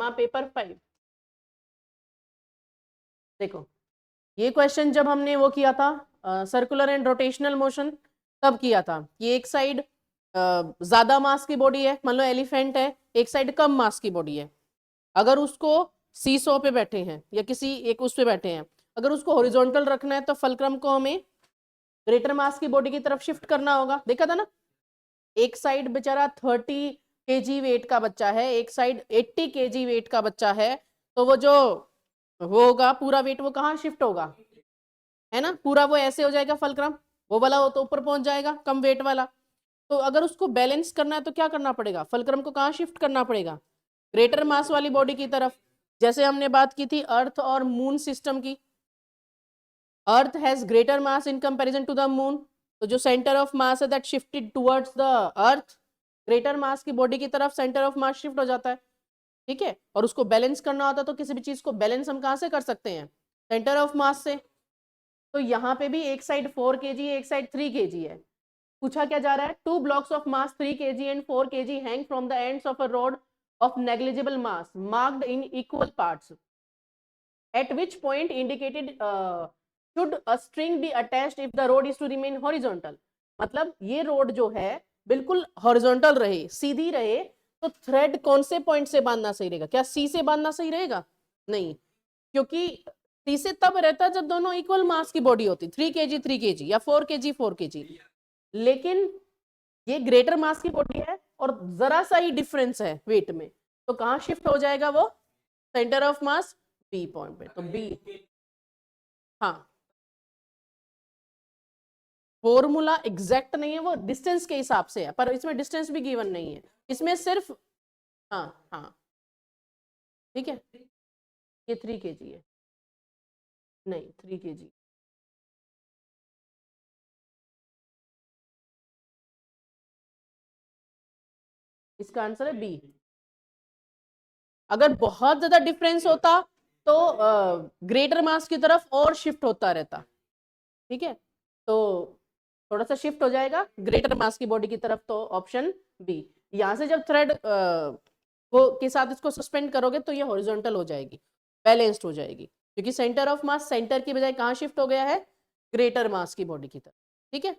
Drama paper 5। देखो ये question जब हमने वो किया था सर्कुलर एंड रोटेशनल मोशन तब किया था कि एक साइड ज्यादा मास की बॉडी है, मान लो एलिफेंट है, एक साइड कम मास की बॉडी है। अगर उसको सीसो पे बैठे हैं या किसी एक उस पे बैठे हैं, अगर उसको हॉरिजॉन्टल रखना है तो फलक्रम को हमें ग्रेटर मास की बॉडी की तरफ शिफ्ट करना होगा। देखा था ना, एक साइड बेचारा 30 kg वेट का बच्चा है, एक साइड 80 kg वेट का बच्चा है, तो वो जो होगा पूरा वेट वो कहाँ शिफ्ट होगा, है ना, पूरा वो ऐसे हो जाएगा फलक्रम, वो वाला हो तो ऊपर पहुंच जाएगा कम वेट वाला। तो अगर उसको बैलेंस करना है तो क्या करना पड़ेगा, फलक्रम को कहाँ शिफ्ट करना पड़ेगा, ग्रेटर मास वाली बॉडी की तरफ। जैसे हमने बात की थी अर्थ और मून सिस्टम की, earth has greater mass in comparison to the moon, तो जो सेंटर ऑफ मास है that shifted towards the earth, greater mass की बॉडी की तरफ सेंटर ऑफ मास शिफ्ट हो जाता है, ठीक है। और उसको बैलेंस करना होता है तो किसी भी चीज को बैलेंस हम कहाँ से कर सकते हैं, सेंटर ऑफ मास से। तो यहाँ पे भी एक साइड 4 kg एक साइड 3 kg है। पूछा क्या जा रहा है, 2 blocks of mass 3 kg and 4 kg hang from the ends of a rod of negligible mass marked in equal parts, at which point indicated should a string be attached if the rod is to remain horizontal। मतलब ये road जो है बिल्कुल horizontal रहे, सीधी रहे, तो thread कौन से पॉइंट से बांधना सही रहेगा, क्या सी से बांधना सही रहेगा, नहीं, क्योंकि सी से तब रहता जब दोनों इक्वल मास की बॉडी होती, 3 kg 3 kg या 4 kg 4 kg। लेकिन ये ग्रेटर मास की बॉडी है और जरा सा ही डिफरेंस है वेट में, तो कहां शिफ्ट हो जाएगा वो, centre of mass B point पे, तो बी। हाँ, फॉर्मूला एग्जैक्ट नहीं है, वो डिस्टेंस के हिसाब से है, पर इसमें डिस्टेंस भी गिवन नहीं है, इसमें सिर्फ, हाँ हाँ ठीक है, ये 3 kg है, नहीं 3 kg। इसका आंसर है बी। अगर बहुत ज्यादा डिफरेंस होता तो ग्रेटर मास की तरफ और शिफ्ट होता रहता, ठीक है, तो थोड़ा सा शिफ्ट हो जाएगा ग्रेटर मास की बॉडी की तरफ, तो ऑप्शन बी। यहां से जब थ्रेड को के साथ इसको सस्पेंड करोगे तो ये हॉरिजॉन्टल हो जाएगी, बैलेंस्ड हो जाएगी, क्योंकि सेंटर ऑफ मास सेंटर की बजाय कहां शिफ्ट हो गया है, ग्रेटर मास की बॉडी की तरफ, ठीक है।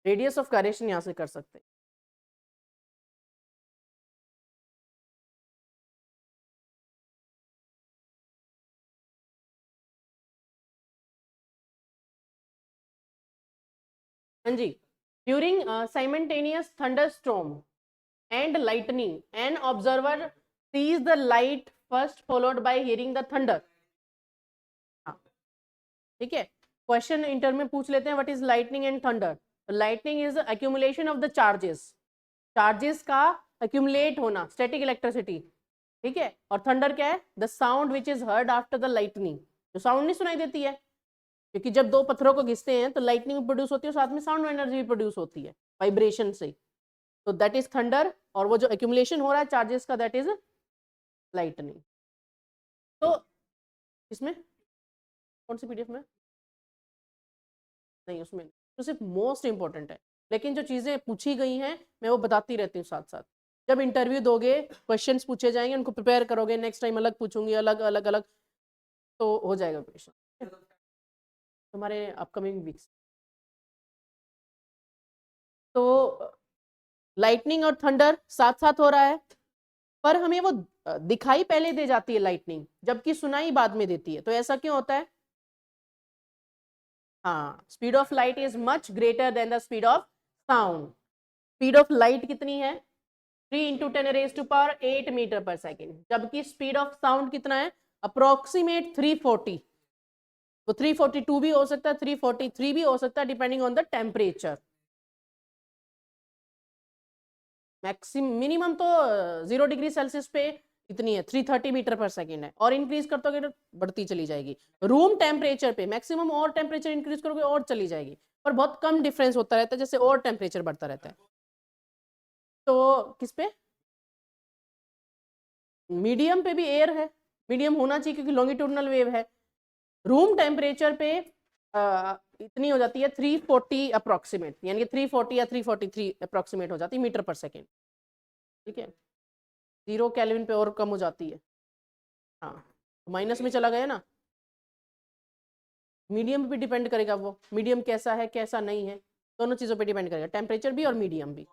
रेडियस ऑफ गायरेशन यहां से कर सकते हैं। हाँ जी, during simultaneous thunderstorm and lightning an observer sees the light first followed by hearing the thunder। हाँ ठीक है, क्वेश्चन इंटर में पूछ लेते हैं what is lightning and thunder. Lightning is accumulation of the charges, charges का एक्यूमुलेट होना, static electricity, ठीक है। और थंडर क्या है, the sound which is heard after the lightning, जो साउंड नहीं सुनाई देती है, क्योंकि जब दो पत्थरों को घिसते हैं तो लाइटनिंग प्रोड्यूस होती है, साथ में साउंड एनर्जी भी प्रोड्यूस होती है वाइब्रेशन से, तो दैट इज थंडर। और वो जो एक्यूमुलेशन हो रहा है चार्जेस का, दैट इज लाइटनिंग। तो इसमें कौन सी पीडीएफ में, नहीं उसमें तो सिर्फ मोस्ट इंपॉर्टेंट है, लेकिन जो चीजें पूछी गई हैं मैं वो बताती रहती हूँ साथ साथ। जब इंटरव्यू दोगे क्वेश्चंस पूछे जाएंगे, उनको प्रिपेयर करोगे, नेक्स्ट टाइम अलग पूछूंगी, अलग अलग अलग, तो हो जाएगा क्वेश्चन तुम्हारे अपकमिंग वीक्स। तो लाइटनिंग और थंडर साथ साथ हो रहा है, पर हमें वो दिखाई पहले दे जाती है लाइटनिंग, जबकि सुनाई बाद में देती है, तो ऐसा क्यों होता है, हाँ, speed of light is much greater than the speed of sound. Speed of light कितनी है, 3 × 10⁻⁸ मीटर पर सेकेंड, जबकि स्पीड ऑफ साउंड कितना है, अप्रोक्सीमेट 340। तो 342 भी हो सकता है, 343 भी हो सकता है, depending on the temperature. Maximum minimum तो 0 डिग्री सेल्सियस पे इतनी है, 330 मीटर पर सेकेंड है, और इंक्रीज करते तो बढ़ती चली जाएगी। रूम टेम्परेचर पे मैक्सिमम और टेम्परेचर इंक्रीज करोगे और चली जाएगी, पर बहुत कम डिफरेंस होता रहता है जैसे और टेम्परेचर बढ़ता रहता है। तो किस पे, मीडियम पे भी एयर है, मीडियम होना चाहिए क्योंकि लॉन्गिट्यूडनल वेव है। रूम टेम्परेचर पे इतनी हो जाती है 340 अप्रोक्सीमेट, यानी कि 340 या 343 अप्रोक्सीमेट हो जाती है मीटर पर सेकेंड। ठीक है, 0 केल्विन पे और कम हो जाती है। हाँ, माइनस में चला गया ना। मीडियम पे डिपेंड करेगा, वो मीडियम कैसा है कैसा नहीं है, दोनों चीजों पे डिपेंड करेगा, टेम्परेचर भी और मीडियम भी।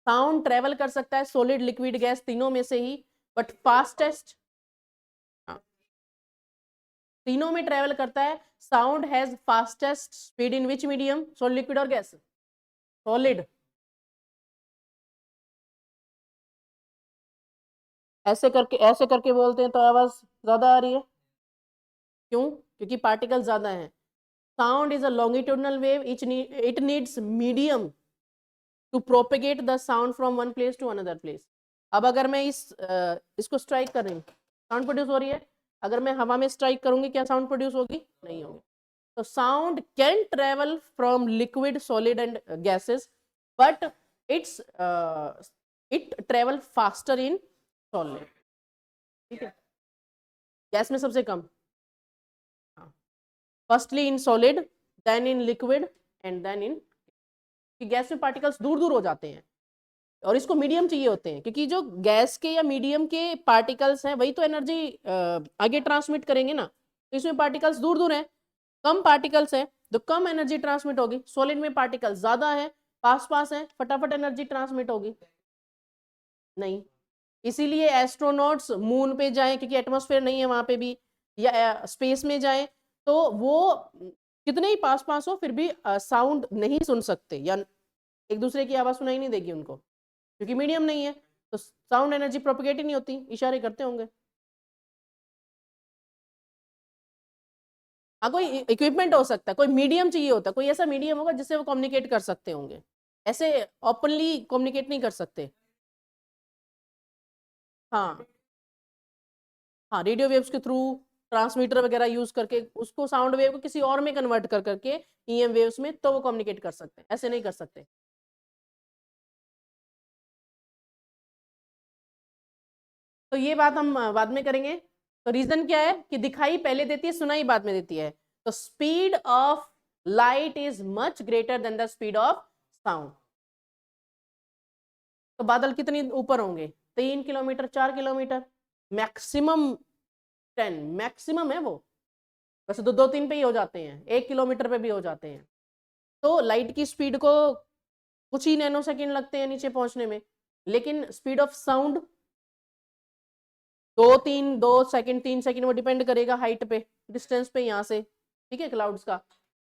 साउंड ट्रेवल कर सकता है सॉलिड, लिक्विड, गैस, तीनों में से ही, बट फास्टेस्ट, तीनों में ट्रेवल करता है। Sound has fastest speed in which medium, solid, liquid और गैस? सॉलिड। ऐसे करके बोलते हैं तो आवाज ज्यादा आ रही है, क्यों? क्योंकि पार्टिकल ज्यादा हैं। Sound is a longitudinal wave, it needs medium to propagate the sound from one place to another place. अब अगर मैं इसको स्ट्राइक कर रही हूँ, साउंड प्रोड्यूस हो रही है। अगर मैं हवा में स्ट्राइक करूंगी, क्या साउंड प्रोड्यूस होगी? नहीं होगी। तो sound can travel from liquid, solid and gases, but it's it travel faster in solid. ठीक है, गैस में सबसे कम। Firstly in solid, then in liquid and then in, gas में पार्टिकल्स दूर दूर हो जाते हैं और इसको मीडियम चाहिए होते हैं, क्योंकि जो गैस के या मीडियम के पार्टिकल्स हैं वही तो एनर्जी आगे ट्रांसमिट करेंगे ना। तो इसमें पार्टिकल्स दूर दूर हैं, कम पार्टिकल्स है तो कम एनर्जी ट्रांसमिट होगी। सॉलिड में पार्टिकल्स ज्यादा है, पास पास है, फटाफट एनर्जी ट्रांसमिट होगी। नहीं, इसीलिए एस्ट्रोनॉट्स मून पे जाएं, क्योंकि एटमॉस्फेयर नहीं है वहां पे भी, या स्पेस में जाएं तो वो कितने ही पास पास हो फिर भी साउंड नहीं सुन सकते, या एक दूसरे की आवाज सुनाई नहीं देगी उनको, क्योंकि मीडियम नहीं है, तो साउंड एनर्जी प्रोपेगेट ही नहीं होती। इशारे करते होंगे। हाँ, कोई इक्विपमेंट हो सकता है, कोई मीडियम चाहिए होता है, कोई ऐसा मीडियम होगा जिससे वो कम्युनिकेट कर सकते होंगे, ऐसे ओपनली कम्युनिकेट नहीं कर सकते। हाँ हाँ, रेडियो वेव्स के थ्रू, ट्रांसमीटर वगैरह यूज करके उसको, साउंड वेव को किसी और में कन्वर्ट कर करके ईएम वेव्स में, तो वो कम्युनिकेट कर सकते हैं, ऐसे नहीं कर सकते। तो ये बात हम बाद में करेंगे। तो रीजन क्या है कि दिखाई पहले देती है, सुनाई बाद में देती है। तो speed of light is much greater than the speed of sound. तो बादल कितनी ऊपर होंगे? 3 किलोमीटर, 4 किलोमीटर, मैक्सिमम 10, मैक्सिमम है वो। वैसे तो 2-3 पे ही हो जाते हैं, 1 किलोमीटर पे भी हो जाते हैं। तो लाइट की स्पीड को कुछ ही नैनो सेकेंड लगते हैं नीचे पहुंचने में, लेकिन स्पीड ऑफ साउंड 2-3 3 सेकंड, वो डिपेंड करेगा हाइट पे, डिस्टेंस पे यहाँ से, ठीक है, क्लाउड्स का।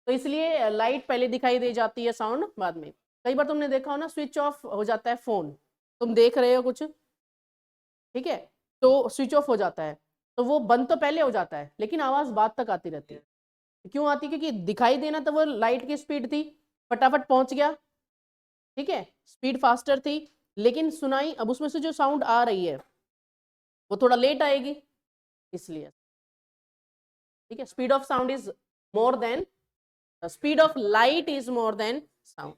तो इसलिए लाइट पहले दिखाई दे जाती है, साउंड बाद में। कई बार तुमने देखा हो ना, स्विच ऑफ हो जाता है फोन, तुम देख रहे हो कुछ, ठीक है, तो स्विच ऑफ हो जाता है, तो वो बंद तो पहले हो जाता है लेकिन आवाज बाद तक आती रहती है। क्यों आती है? क्योंकि दिखाई देना तो वो लाइट की स्पीड थी, फटाफट पहुंच गया, ठीक है, स्पीड फास्टर थी, लेकिन सुनाई अब उसमें से जो साउंड आ रही है वो थोड़ा लेट आएगी, इसलिए। ठीक है, speed of sound is more than, speed of light is more than sound.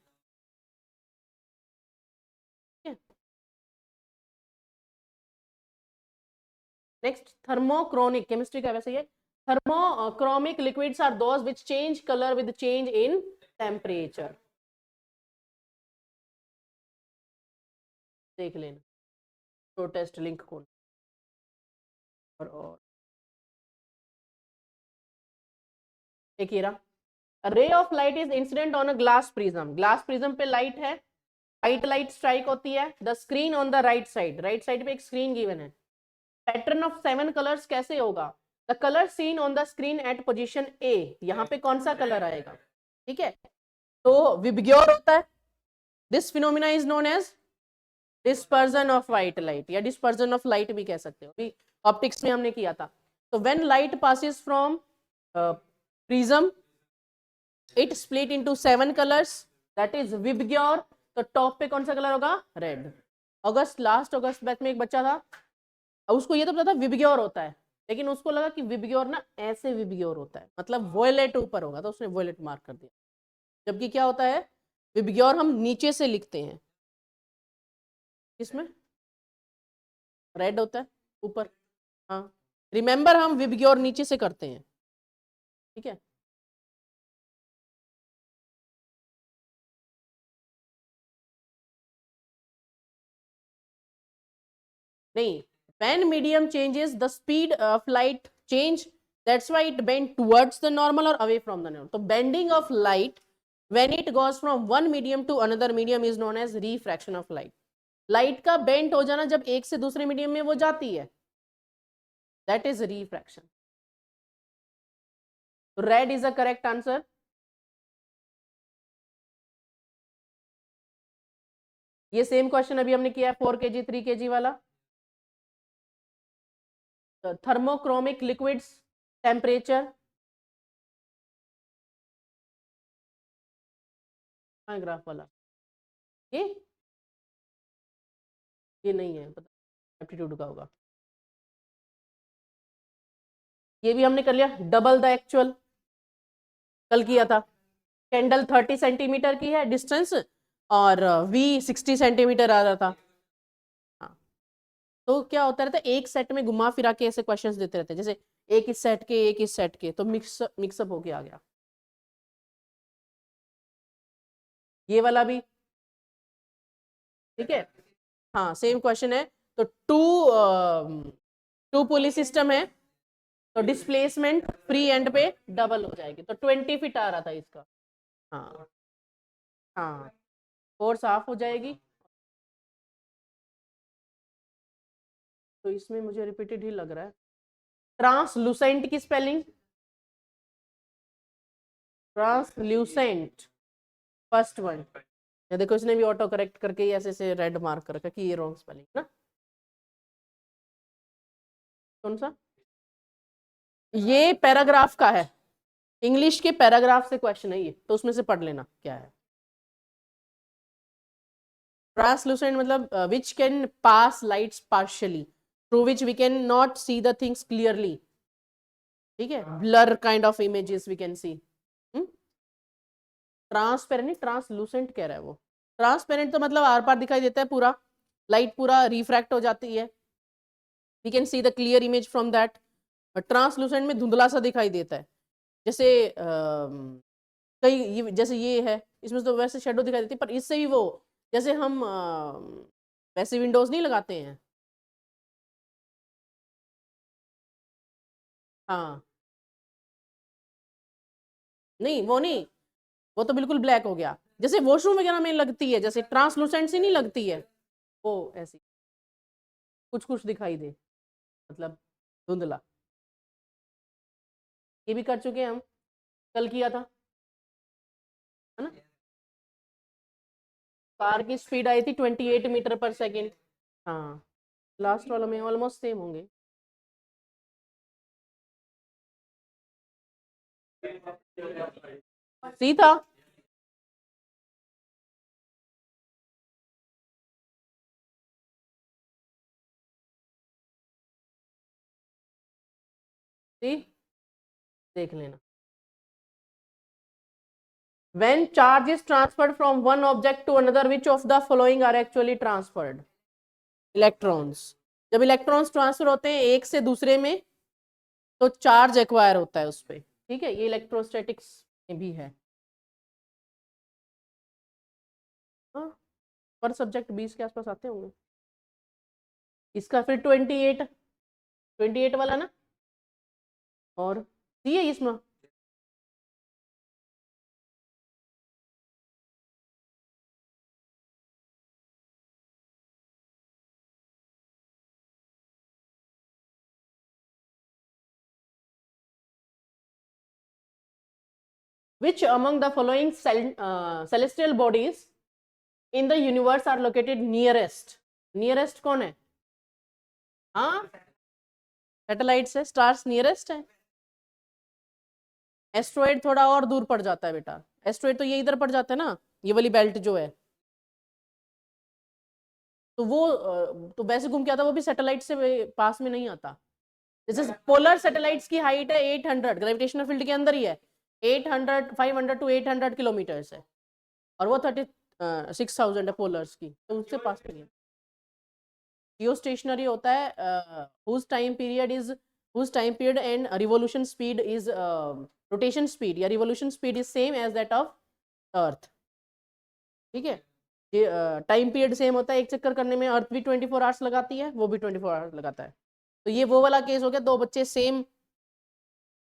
Next, thermochromic, chemistry का वैसे ये। Thermochromic liquids are those which change colour with change in temperature. देख लेना, तो टेस्ट लिंक कौन और एक ये रहा। Ray of light is incident on a glass prism. Glass prism पे लाइट है, व्हाइट लाइट स्ट्राइक होती है, the screen on the right side, right side पे एक स्क्रीन गिवन है। पैटर्न ऑफ 7 कलर्स कैसे होगा? The colour seen on the screen at position A, यहाँ पे कौन सा कलर आएगा? ठीक है, तो विबग्योर होता है। This phenomena is known as dispersion of white light, या डिस्पर्जन ऑफ लाइट भी कह सकते हो, अभी ऑप्टिक्स में हमने किया था। तो when light passes from prism, it split into 7 colours, that is VIBGYOR. तो टॉप पे कौन सा कलर होगा? रेड। अगस्त, लास्ट अगस्त बैच में एक बच्चा था, उसको ये तो पता था विबग्योर होता है, लेकिन उसको लगा कि विबग्योर ना ऐसे विबग्योर होता है, मतलब वॉयलेट ऊपर होगा, तो उसने वॉयलेट मार्क कर दिया, जबकि क्या होता है, विबग्योर हम नीचे से लिखते हैं, इसमें रेड होता है ऊपर। हाँ, रिमेंबर हम विबग्योर नीचे से करते हैं, ठीक है। नहीं, when medium changes the speed of light change, that's why it bend towards the normal or away from the normal. तो bending of light when it goes from one medium to another medium is known as refraction of light. Light का bent हो जाना जब एक से दूसरे medium में वो जाती है, that is refraction. Red is the correct answer. ये सेम क्वेश्चन अभी हमने किया है 4 kg 3 kg वाला. थर्मोक्रोमिक लिक्विड्स टेम्परेचर, ग्राफ वाला ये नहीं है, पता एप्टीट्यूड का होगा. ये भी हमने कर लिया. डबल द एक्चुअल कल किया था. कैंडल 30 सेंटीमीटर की है डिस्टेंस और V 60 सेंटीमीटर आ रहा था. हाँ, तो क्या होता रहता है, एक सेट में घुमा फिरा के ऐसे क्वेश्चंस देते रहते हैं, जैसे एक इस सेट के एक इस सेट के, तो मिक्सअप होके आ गया. ये वाला भी ठीक है. हाँ, सेम क्वेश्चन है. तो टू पुली सिस्टम है, तो डिस्प्लेसमेंट फ्री एंड पे डबल हो जाएगी. तो 20 फीट आ रहा था इसका. हाँ हाँ, फोर्स हाफ हो जाएगी. तो इसमें मुझे रिपीटेड ही लग रहा है. ट्रांसलूसेंट की स्पेलिंग, ट्रांसल्यूसेंट फर्स्ट वन. या देखो इसने भी ऑटो करेक्ट करके ऐसे से रेड मार्क कर रखा कि ये रॉन्ग स्पेलिंग ना. कौन सा? ये पैराग्राफ का है, इंग्लिश के पैराग्राफ से क्वेश्चन है ये, तो उसमें से पढ़ लेना क्या है. ट्रांसलूसेंट मतलब which can pass lights partially, through which we can not see the things clearly. ठीक है, blur kind of images we can see. Transparent, translucent कह रहा है वो. ट्रांसपेरेंट तो मतलब आर पार दिखाई देता है पूरा, लाइट पूरा रिफ्रैक्ट हो जाती है, we can see the clear image from that. Translucent में धुंधला सा दिखाई देता है, जैसे कई जैसे ये है, इसमें तो वैसे शेडो दिखाई देती है, पर इससे भी वो जैसे हम वैसे विंडोज नहीं लगाते हैं. हाँ, नहीं वो नहीं, वो तो बिल्कुल ब्लैक हो गया. जैसे वॉशरूम वगैरह में लगती है, जैसे ट्रांसलूसेंट सी नहीं लगती है, वो ऐसी कुछ कुछ दिखाई दे, मतलब धुंधला. ये भी कर चुके हैं हम, कल किया था है ना. कार की स्पीड आई थी 28 मीटर पर सेकेंड. हाँ, लास्ट वालों में ऑलमोस्ट सेम होंगे. सी था. सी देख लेना. When charge is transferred from one object to another, which of the following are actually transferred? Electrons. जब इलेक्ट्रॉन्स ट्रांसफर होते हैं एक से दूसरे में, तो चार्ज एक्वायर होता है उस पर. ठीक है, ये इलेक्ट्रोस्टैटिक्स में भी है. हाँ, पर सब्जेक्ट 20 के आसपास आते होंगे. इसका फिर 28 वाला ना, और सी है इसमें. Which among the following celestial bodies in the universe are located nearest? Nearest कौन है? हाँ, सैटेलाइट्स है, स्टार्स नियरेस्ट है. एस्ट्रॉइड थोड़ा और दूर पड़ जाता है बेटा. एस्ट्रॉइड तो ये इधर पड़ जाता है ना, ये वाली बेल्ट जो है, तो वो तो वैसे घूम के आता, वो भी सैटेलाइट से पास में नहीं आता. जैसे पोलर सैटेलाइट्स की हाइट है 800, ग्रेविटेशनल फील्ड के अंदर ही है. 800 500 टू 800 किलोमीटर्स है, और वो 36,000 है पोलर्स की, तो उससे पास में नहीं. जियो स्टेशनरी होता है whose time period and revolution speed is rotation speed या revolution speed is same as that of earth. ठीक है, टाइम पीरियड सेम होता है, एक चक्कर करने में अर्थ भी 24 आवर्स लगाती है, वो भी 24 आवर्स लगाता है। तो ये वो वाला केस हो गया, दो बच्चे सेम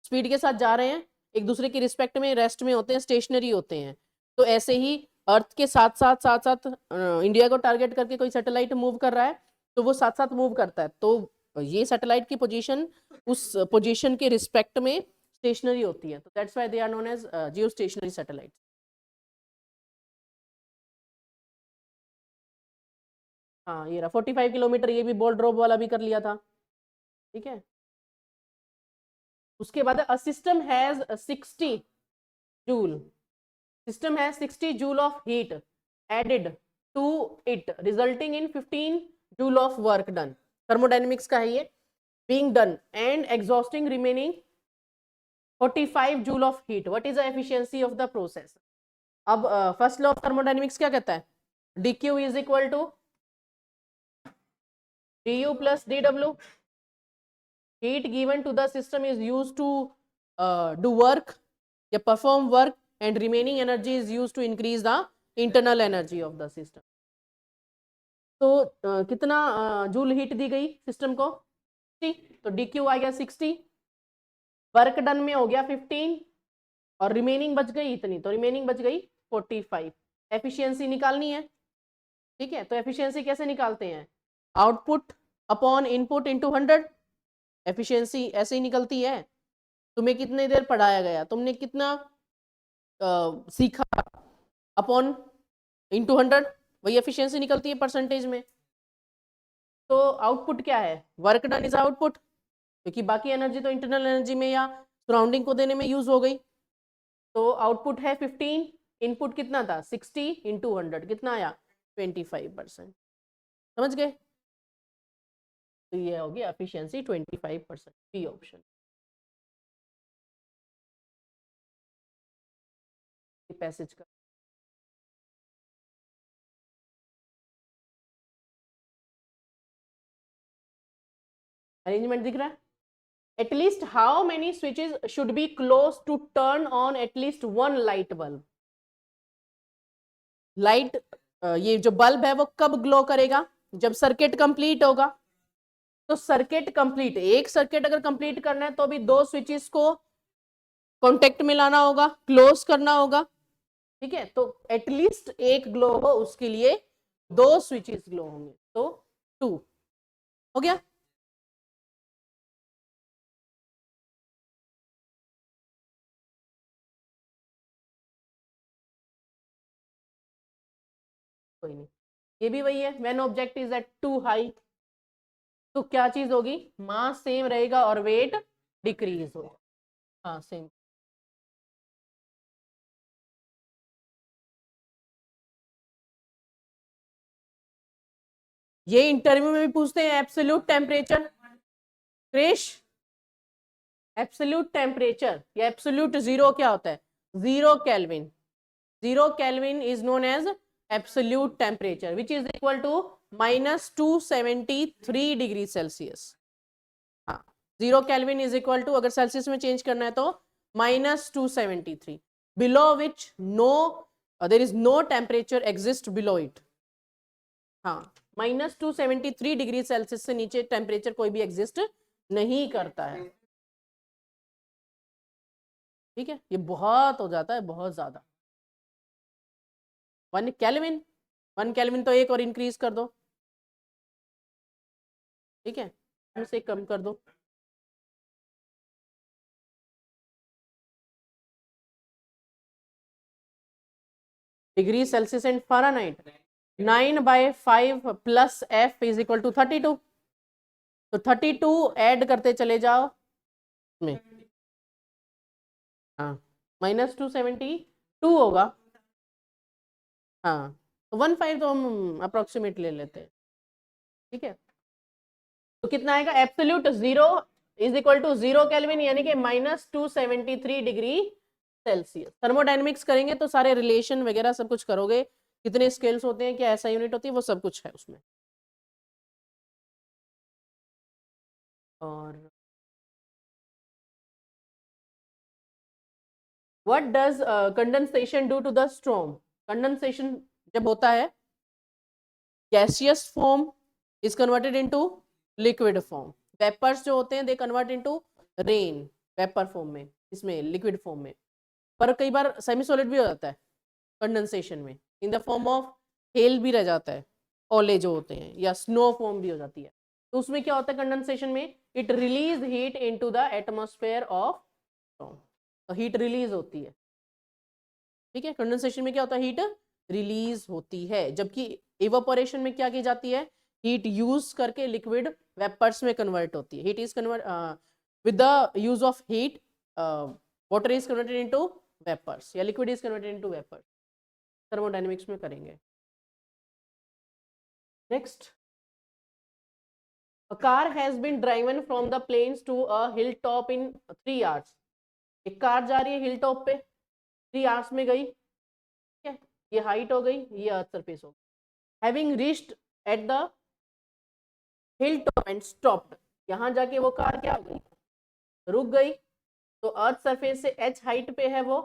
स्पीड के साथ जा रहे हैं, एक दूसरे की रिस्पेक्ट में रेस्ट में होते हैं, स्टेशनरी होते हैं। तो ऐसे ही अर्थ के साथ साथ इंडिया को टारगेट करके कोई सैटेलाइट मूव कर रहा है, तो वो साथ साथ मूव करता है, तो ये सैटेलाइट की पोजीशन उस पोजीशन के रिस्पेक्ट में स्टेशनरी होती है, तो that's why they are known as geo stationary satellite. हाँ ये रहा 45 किलोमीटर, ये भी बॉल ड्रॉप वाला भी कर लिया था, ठीक है। उसके बाद a system has 60 joule, system has 60 joule of heat added to it resulting in 15 joule of work done, thermodynamics का है ये, being done and exhausting remaining 45 joule of heat, what is the efficiency of the process। अब first law of thermodynamics क्या कहता है, dq is equal to du plus dw, heat given to the system is used to do work या perform work and remaining energy is used to increase the internal energy of the system। तो कितना joule heat दी गई system को 60, तो dq आ गया 60, work done में हो गया 15 और रिमेनिंग बच गई इतनी, तो रिमेनिंग बच गई 45। एफिशिएंसी निकालनी है, ठीक है। तो एफिशिएंसी कैसे निकालते हैं, output upon input into 100, efficiency ऐसे ही निकलती है। तुम्हें कितने देर पढ़ाया गया, तुमने कितना सीखा, अपॉन इनटू 100, वही एफिशिएंसी निकलती है परसेंटेज में। तो आउटपुट क्या है, वर्क डन इज आउटपुट, क्योंकि बाकी एनर्जी तो इंटरनल एनर्जी में या सराउंडिंग को देने में यूज हो गई। तो आउटपुट है 15, इनपुट कितना था 60 इंटू 100, कितना आया 25%, समझ गए। तो ये हो गया एफिशिएंसी 25%, बी ऑप्शन। पैसेज का अरेंजमेंट दिख रहा है, at least how many switches should be closed to turn on at least one light bulb। Light ये जो बल्ब है वो कब ग्लो करेगा, जब सर्किट कंप्लीट होगा। तो सर्किट कंप्लीट, एक सर्किट अगर कंप्लीट करना है तो भी दो स्विचेस को कॉन्टेक्ट में लाना होगा, क्लोज करना होगा, ठीक है। तो एटलीस्ट एक ग्लो हो उसके लिए दो स्विचेस ग्लो होंगे, तो 2 हो गया। कोई नहीं, ये भी वही है, when object is at too high, तो क्या चीज होगी, मास सेम रहेगा और वेट डिक्रीज होगा। हाँ सेम। ये इंटरव्यू में भी पूछते हैं, एब्सोल्यूट टेम्परेचर, क्रिश एब्सोल्यूट टेम्परेचर या एब्सोल्यूट जीरो क्या होता है, 0 kelvin, 0 kelvin is known as absolute temperature which is equal to -273 degree Celsius. हाँ 0 केल्विन इज इक्वल टू, अगर सेल्सियस में चेंज करना है तो -273, below which no there is no temperature exist below it. हाँ -273 डिग्री सेल्सियस से नीचे temperature कोई भी एग्जिस्ट नहीं करता है, ठीक है। ये बहुत हो जाता है, बहुत ज्यादा। 1 केल्विन, 1 केल्विन तो एक और इंक्रीज कर दो, ठीक है, से कम कर दो। Degree Celsius and Fahrenheit, 9/5 plus F is equal to 32, तो 32 ऐड करते चले जाओ में, हाँ -272 होगा। हाँ तो 15 तो हम अप्रोक्सीमेट ले लेते हैं, ठीक है। तो कितना आएगा, absolute zero is equal to 0 kelvin, यानी कि -273 डिग्री सेल्सियस। थर्मोडायनेमिक्स करेंगे तो सारे रिलेशन वगैरह सब कुछ करोगे, कितने स्केल्स होते हैं, क्या ऐसा यूनिट होती है, वो सब कुछ है उसमें। और what does condensation do to the storm, condensation जब होता है gaseous form is converted into liquid form, vapours जो होते हैं they convert into rain vapour form में, इसमें लिक्विड फॉर्म में, पर कई बार सेमी सॉलिड भी हो जाता है कंडेंसेशन में, in the form of hell भी रह जाता है, ओले जो होते हैं, या स्नो फॉर्म भी हो जाती है। तो उसमें क्या होता है कंडेंसेशन में, it release heat into the atmosphere of, तो हीट रिलीज होती है, ठीक है। कंडेंसेशन में क्या होता है, हीट रिलीज होती है, जबकि इवापोरेशन में क्या की जाती है, हीट यूज करके लिक्विड वेपर्स में कन्वर्ट होती है। Heat is convert with the use of heat, water is converted into vapours या liquid is converted into vapours, thermodynamics में करेंगे। Next, a car has been driven from the plains to a hilltop in 3 hours। एक car जा रही है hill top पे, 3 hours में गई, ठीक है, ये हाइट हो गई, ये अर्थ सरफेस हो गई। Having reached at the hill top and stopped, यहां जाके वो कार क्या हो गई, रुक गई। तो अर्थ सरफेस से h हाइट पे है, वो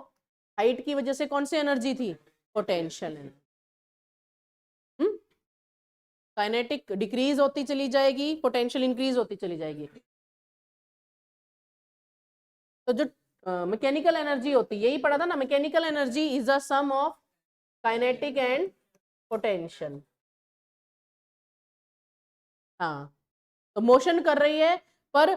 हाइट की वजह से कौन सी एनर्जी थी, पोटेंशियल एनर्जी। काइनेटिक डिक्रीज होती चली जाएगी, पोटेंशियल इंक्रीज होती चली जाएगी। तो जो मैकेनिकल एनर्जी होती है, यही पढ़ा था ना, mechanical energy is the sum of kinetic and potential. हाँ, तो मोशन कर रही है, पर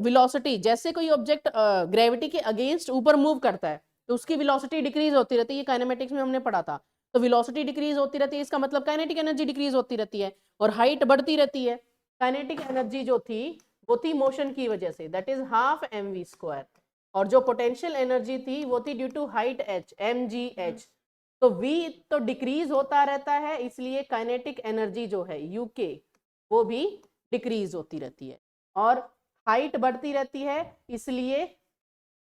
वेलोसिटी, जैसे कोई ऑब्जेक्ट ग्रेविटी के अगेंस्ट ऊपर मूव करता है तो उसकी वेलोसिटी डिक्रीज होती रहती है, ये काइनेमेटिक्स में हमने पढ़ा था। तो वेलोसिटी डिक्रीज होती रहती है, इसका मतलब काइनेटिक एनर्जी डिक्रीज होती रहती है, और हाइट बढ़ती रहती है। काइनेटिक एनर्जी जो थी वो थी मोशन की वजह से, दैट इज हाफ mv², और जो पोटेंशियल एनर्जी थी वो थी due to height h, mgh। तो v तो डिक्रीज होता रहता है, इसलिए काइनेटिक एनर्जी जो है uk वो भी डिक्रीज होती रहती है, और हाइट बढ़ती रहती है, इसलिए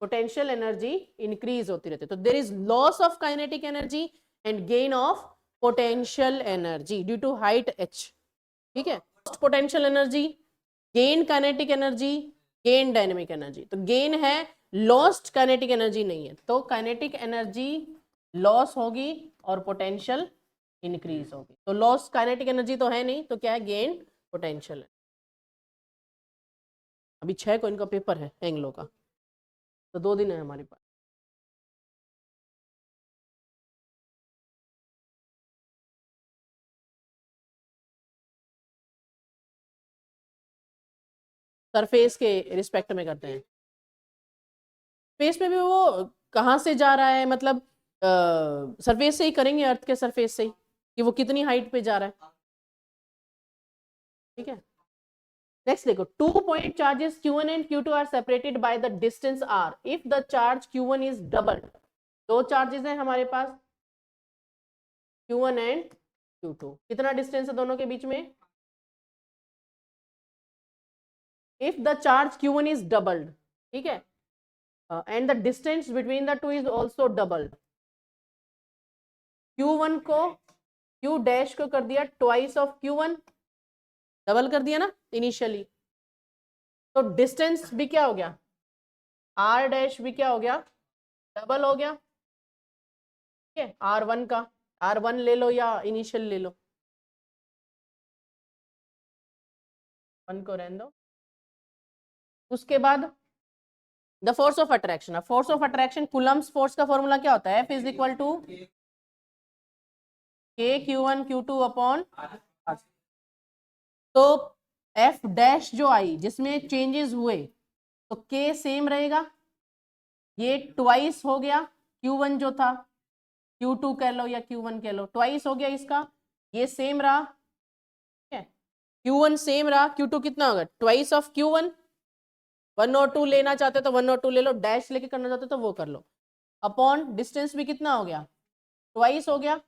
पोटेंशियल एनर्जी इंक्रीज होती रहती है। तो there is loss of kinetic energy and gain of potential energy due to height h, ठीक है। Potential energy, gain kinetic energy, gain dynamic energy. तो गेन है, लॉस्ट काइनेटिक एनर्जी नहीं है, तो काइनेटिक एनर्जी लॉस होगी और पोटेंशियल इंक्रीज होगी। तो लॉस काइनेटिक एनर्जी तो है नहीं, तो क्या है, गेन पोटेंशियल है। अभी 6 को इनका पेपर है एंग्लो का, तो 2 दिन है हमारे पास। सरफेस के रिस्पेक्ट में करते हैं, स्पेस में भी वो कहाँ से जा रहा है, मतलब सरफेस से ही करेंगे, अर्थ के सरफेस से ही, कि वो कितनी हाइट पे जा रहा है, ठीक है। नेक्स्ट देखो, 2 point charges q1 and q2 are separated by the distance r if the charge q1 is doubled। 2 charges हैं हमारे पास, q1 and q2, कितना डिस्टेंस है दोनों के बीच में, if the charge q1 is doubled, ठीक है, and the distance between the two is also doubled। q1 को q डैश को कर दिया twice of q1, डबल कर दिया ना इनिशियली, तो डिस्टेंस भी क्या हो गया, r डैश भी क्या हो गया, डबल हो गया, ठीक है। r1 का, r1 ले लो या इनिशियल ले लो, 1 को रहने दो। उसके बाद the force of attraction, force of attraction, Coulomb's force का फॉर्मूला क्या होता है, F is equal to k q1 q2 upon, तो F डैश जो आई जिसमें चेंजेस हुए, तो k सेम रहेगा, ये ट्वाइस हो गया q1 जो था, q2 कह लो या q1 कह लो, ट्वाइस हो गया इसका, ये सेम रहा, ठीक है। q1 सेम रहा, q2 कितना होगा, ट्वाइस ऑफ q1। 1 और 2 लेना चाहते तो 1 और 2 ले लो, डैश लेके करना चाहते तो वो कर लो, अपॉन डिस्टेंस भी कितना हो गया, ट्वाइस हो गया,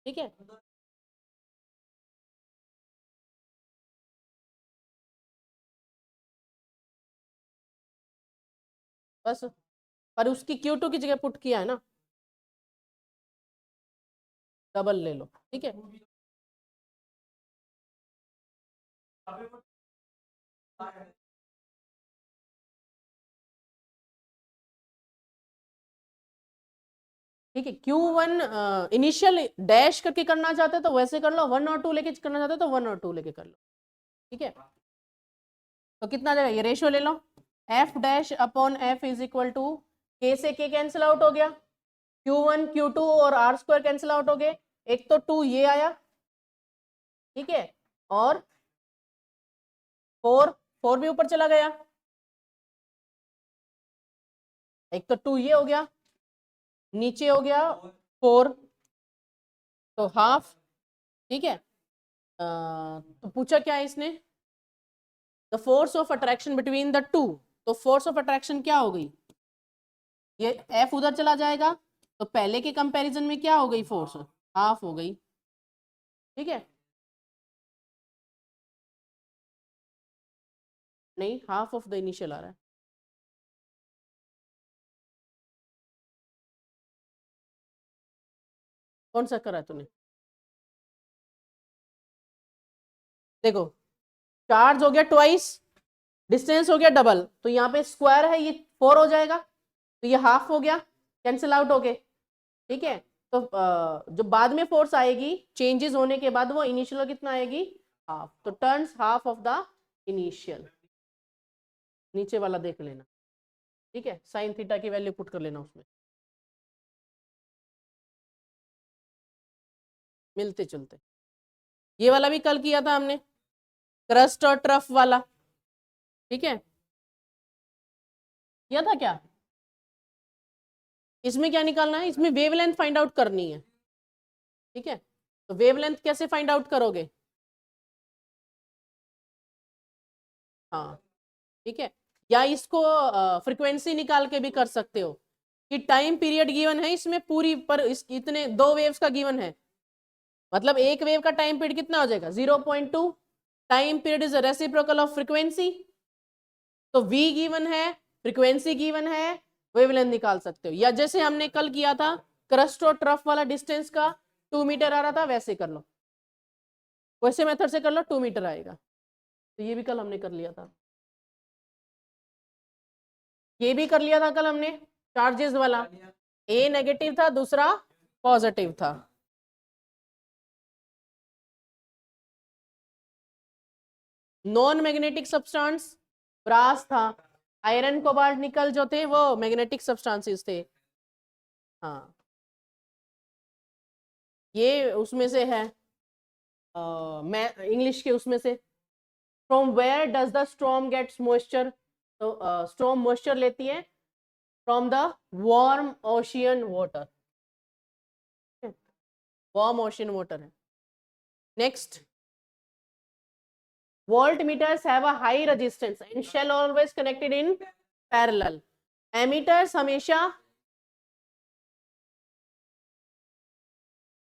ठीक है। बस, पर उसकी Q2 की जगह पुट किया है ना, डबल ले लो, ठीक है। ठीक है, Q1 इनिशियल डैश करके करना चाहते हो तो वैसे कर लो, 1 और 2 लेके करना चाहते हो तो 1 और 2 लेके कर लो। ठीक है, तो कितना आ जाएगा, ये रेशियो ले लो, F dash upon F is equal to, के से के कैंसिल आउट हो गया, Q1 Q2 और आर स्क्वायर कैंसिल आउट हो गए, एक तो 2 ये आया, ठीक है, और 4 भी ऊपर चला गया, एक तो 2 ये हो गया, नीचे हो गया 4, तो हाफ। ठीक है, तो पूछा क्या है इसने, the force of attraction between the two, तो फोर्स ऑफ अट्रैक्शन क्या हो गई, ये एफ उधर चला जाएगा, तो पहले के कंपैरिजन में क्या हो गई फोर्स, हाफ हो गई। ठीक है, नहीं, हाफ ऑफ द इनिशियल आ रहा है, कौन सा करा है तूने, देखो चार्ज हो गया ट्वाइस, डिस्टेंस हो गया डबल, तो यहाँ पे स्क्वायर है, ये 4 हो जाएगा, तो ये हाफ हो गया, कैंसिल आउट हो गए। ठीक है, तो जो बाद में फोर्स आएगी चेंजेस होने के बाद वो इनिशियल कितना आएगी, हाफ, तो turns half of the initial, नीचे वाला देख लेना। ठीक है, साइन थीटा की वैल्यू पुट कर लेना उसमें, मिलते जुलते। ये वाला भी कल किया था हमने, क्रस्ट और ट्रफ वाला। ठीक है, किया था क्या, इसमें क्या निकालना है, इसमें वेवलेंथ फाइंड आउट करनी है। ठीक है, तो वेवलेंथ कैसे फाइंड आउट करोगे, हाँ, ठीक है, या इसको फ्रीक्वेंसी निकाल के भी कर सकते हो, कि टाइम पीरियड गिवन है इसमें पूरी, पर इस इतने 2 वेव्स का गिवन है, मतलब एक वेव का टाइम पीरियड कितना हो जाएगा 0.2, time period is reciprocal of frequency, तो v गिवन है, फ्रीक्वेंसी गिवन है, वेवलेंथ निकाल सकते हो, या जैसे हमने कल किया था क्रस्ट और ट्रफ वाला डिस्टेंस का 2 मीटर आ रहा था, वैसे कर लो, वैसे मेथड से कर लो, 2 मीटर आएगा, तो ये भी कल हमने कर लिया था, ये भी कर लिया था कल हमने, चार्जेस वाला, ए नेगेटिव था, दूसरा पॉजिटिव था। नॉन मैग्नेटिक सब्सटेंस ब्रास था, आयरन कोबाल्ट निकल जो थे वो मैग्नेटिक सब्सटेंसेस थे। हाँ, ये उसमें से है, मैं इंग्लिश के उसमें से, from where does the storm gets moisture, तो स्टॉर्म मॉइस्चर लेती है from the warm ocean water, warm ocean water है। Next, voltmeters have a high resistance and shall always connected in parallel, ammeters हमेशा,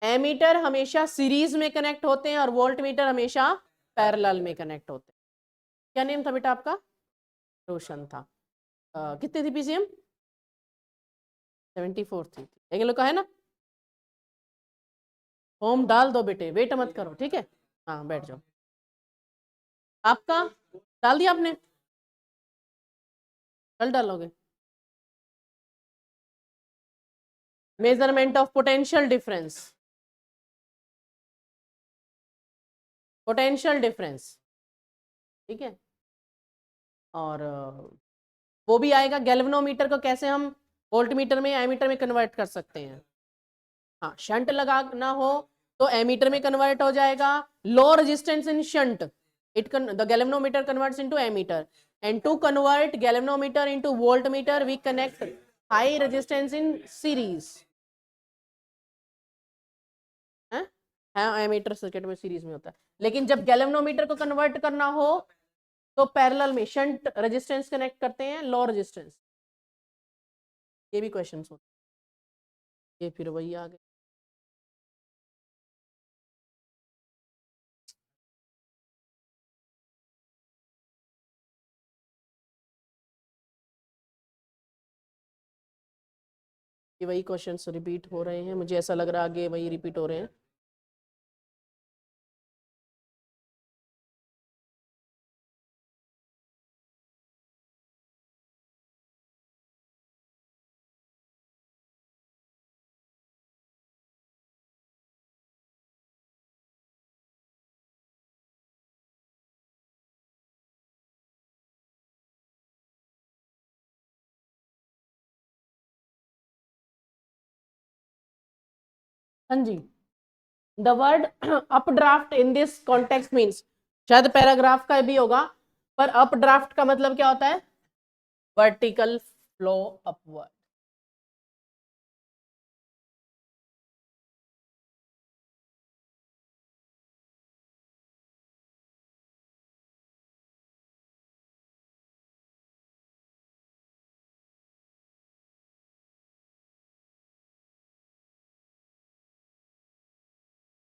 ammeter हमेशा series में connect होते हैं और वोल्टमीटर हमेशा पैरेलल में कनेक्ट होते हैं। क्या नेम था बेटा आपका, रोशन था, कितनी थी पीसीएम, 74 थी, एक लोग का है ना, फॉर्म डाल दो बेटे, वेट मत करो, ठीक है, हाँ बैठ जाओ, आपका डाल दिया आपने, कल डालोगे, measurement of potential difference, potential difference, ठीक है, और वो भी आएगा, गैल्वेनोमीटर को कैसे हम वोल्टमीटर में एमीटर में कन्वर्ट कर सकते हैं, हाँ, शंट लगाना हो तो एमीटर में कन्वर्ट हो जाएगा, low resistance in shunt, it the galvanometer converts into ammeter, and to convert galvanometer into voltmeter we connect high resistance in series, है, हाँ, एमीटर सर्किट में सीरीज में होता है, लेकिन जब गैल्वेनोमीटर को कन्वर्ट करना हो तो पैरेलल में शंट रेजिस्टेंस कनेक्ट करते हैं, लो रेजिस्टेंस, ये भी क्वेश्चन होते हैं, ये फिर वही आ गए, ये वही क्वेश्चंस रिपीट हो रहे हैं, मुझे ऐसा लग रहा है आगे वही रिपीट हो रहे हैं। हाँ जी, the word updraft in this context means, शायद पैराग्राफ का भी होगा, पर अपड्राफ्ट का मतलब क्या होता है? Vertical flow upward.